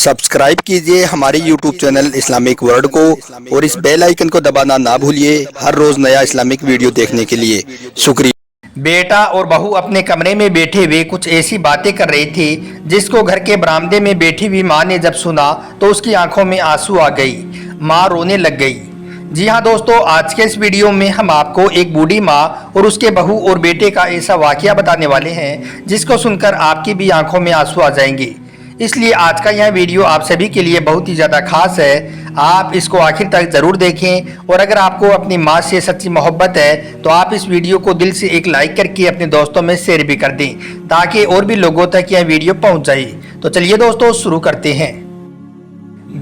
Subscribe कीजिए हमारे YouTube channel Islamic world को और इस बेल आइकन को दबाना ना भूलिए हर रोज नया इस्लामिक वीडियो देखने के लिए। शुक्रिया। बेटा और बहू अपने कमरे में बैठे हुए कुछ ऐसी बातें कर रहे थे जिसको घर के बरामदे में बैठी हुई माँ ने जब सुना तो उसकी आंखों में आंसू आ गई। माँ रोने लग गई। जी हाँ दोस्तों, आज के इस वीडियो में हम आपको एक बूढ़ी माँ और उसके बहू और बेटे का ऐसा वाकया बताने वाले हैं जिसको सुनकर आपकी भी आंखों में आंसू आ जाएंगे। इसलिए आज का यह वीडियो आप सभी के लिए बहुत ही ज़्यादा खास है। आप इसको आखिर तक ज़रूर देखें और अगर आपको अपनी माँ से सच्ची मोहब्बत है तो आप इस वीडियो को दिल से एक लाइक करके अपने दोस्तों में शेयर भी कर दें ताकि और भी लोगों तक यह वीडियो पहुँच जाए। तो चलिए दोस्तों शुरू करते हैं।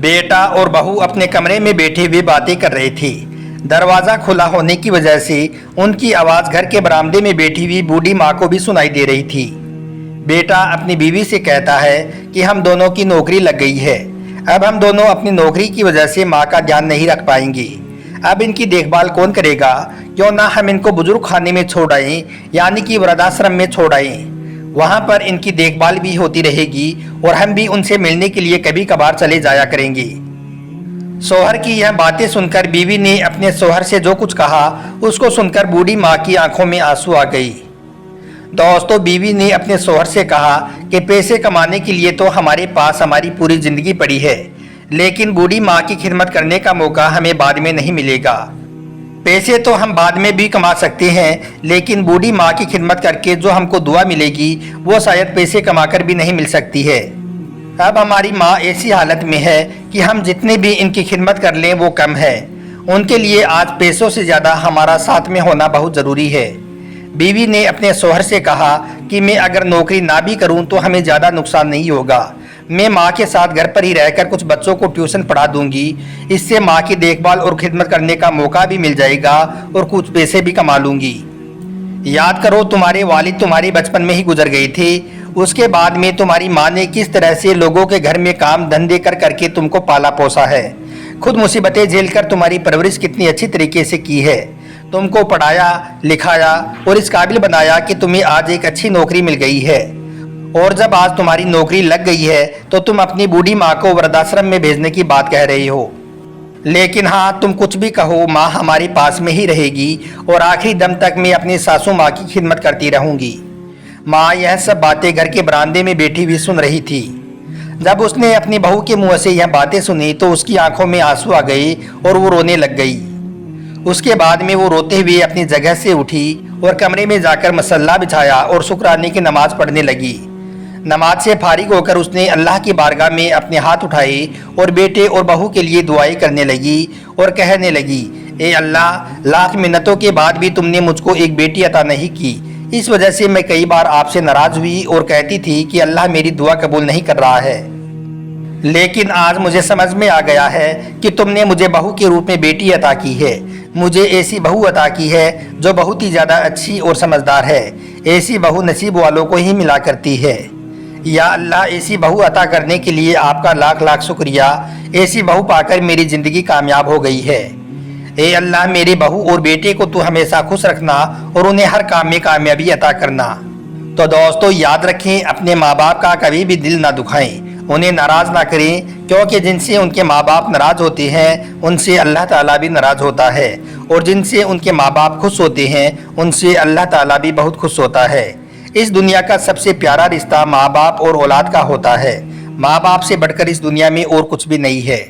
बेटा और बहू अपने कमरे में बैठे हुए बातें कर रहे थे। दरवाज़ा खुला होने की वजह से उनकी आवाज़ घर के बरामदे में बैठी हुई बूढ़ी माँ को भी सुनाई दे रही थी। बेटा अपनी बीवी से कहता है कि हम दोनों की नौकरी लग गई है। अब हम दोनों अपनी नौकरी की वजह से माँ का ध्यान नहीं रख पाएंगे। अब इनकी देखभाल कौन करेगा? क्यों ना हम इनको बुजुर्ग खाने में छोड़ आएं, यानी कि वृद्धाश्रम में छोड़ आएं। वहाँ पर इनकी देखभाल भी होती रहेगी और हम भी उनसे मिलने के लिए कभी कभार चले जाया करेंगे। शौहर की यह बातें सुनकर बीवी ने अपने शौहर से जो कुछ कहा उसको सुनकर बूढ़ी माँ की आंखों में आंसू आ गई। दोस्तों, बीवी ने अपने शौहर से कहा कि पैसे कमाने के लिए तो हमारे पास हमारी पूरी ज़िंदगी पड़ी है, लेकिन बूढ़ी माँ की खिदमत करने का मौका हमें बाद में नहीं मिलेगा। पैसे तो हम बाद में भी कमा सकते हैं, लेकिन बूढ़ी माँ की खिदमत करके जो हमको दुआ मिलेगी वो शायद पैसे कमाकर भी नहीं मिल सकती है। अब हमारी माँ ऐसी हालत में है कि हम जितने भी इनकी खिदमत कर लें वो कम है। उनके लिए आज पैसों से ज़्यादा हमारा साथ में होना बहुत ज़रूरी है। बीवी ने अपने शौहर से कहा कि मैं अगर नौकरी ना भी करूं तो हमें ज़्यादा नुकसान नहीं होगा। मैं माँ के साथ घर पर ही रहकर कुछ बच्चों को ट्यूशन पढ़ा दूंगी। इससे माँ की देखभाल और खिदमत करने का मौका भी मिल जाएगा और कुछ पैसे भी कमा लूंगी। याद करो, तुम्हारे वालिद तुम्हारे बचपन में ही गुजर गए थे। उसके बाद में तुम्हारी माँ ने किस तरह से लोगों के घर में काम धंधे कर करके तुमको पाला पोसा है। खुद मुसीबतें झेलकर तुम्हारी परवरिश कितनी अच्छी तरीके से की है। तुमको पढ़ाया लिखाया और इस काबिल बनाया कि तुम्हें आज एक अच्छी नौकरी मिल गई है। और जब आज तुम्हारी नौकरी लग गई है तो तुम अपनी बूढ़ी माँ को वृद्धाश्रम में भेजने की बात कह रही हो। लेकिन हाँ, तुम कुछ भी कहो, माँ हमारे पास में ही रहेगी और आखिरी दम तक मैं अपनी सासू माँ की खिदमत करती रहूंगी। माँ यह सब बातें घर के बरामदे में बैठी हुई सुन रही थी। जब उसने अपनी बहू के मुँह से यह बातें सुनी तो उसकी आंखों में आंसू आ गए और वो रोने लग गई। उसके बाद में वो रोते हुए अपनी जगह से उठी और कमरे में जाकर मसल्ला बिछाया और शुक्राने की नमाज पढ़ने लगी। नमाज से फारिग होकर उसने अल्लाह की बारगाह में अपने हाथ उठाए और बेटे और बहू के लिए दुआएं करने लगी और कहने लगी, ए अल्लाह, लाख मिन्नतों के बाद भी तुमने मुझको एक बेटी अता नहीं की। इस वजह से मैं कई बार आपसे नाराज़ हुई और कहती थी कि अल्लाह मेरी दुआ कबूल नहीं कर रहा है। लेकिन आज मुझे समझ में आ गया है कि तुमने मुझे बहू के रूप में बेटी अता की है। मुझे ऐसी बहू अता की है जो बहुत ही ज़्यादा अच्छी और समझदार है। ऐसी बहू नसीब वालों को ही मिला करती है। या अल्लाह, ऐसी बहू अता करने के लिए आपका लाख लाख शुक्रिया। ऐसी बहू पाकर मेरी ज़िंदगी कामयाब हो गई है। ए अल्लाह, मेरे बहू और बेटे को तू हमेशा खुश रखना और उन्हें हर काम में कामयाबी अता करना। तो दोस्तों याद रखें, अपने माँ बाप का कभी भी दिल ना दुखाएं, उन्हें नाराज़ ना करें, क्योंकि जिनसे उनके माँ बाप नाराज़ होते हैं उनसे अल्लाह ताला भी नाराज़ होता है और जिनसे उनके माँ बाप खुश होते हैं उनसे अल्लाह ताला भी बहुत खुश होता है। इस दुनिया का सबसे प्यारा रिश्ता माँ बाप और औलाद का होता है। माँ बाप से बढ़कर इस दुनिया में और कुछ भी नहीं है।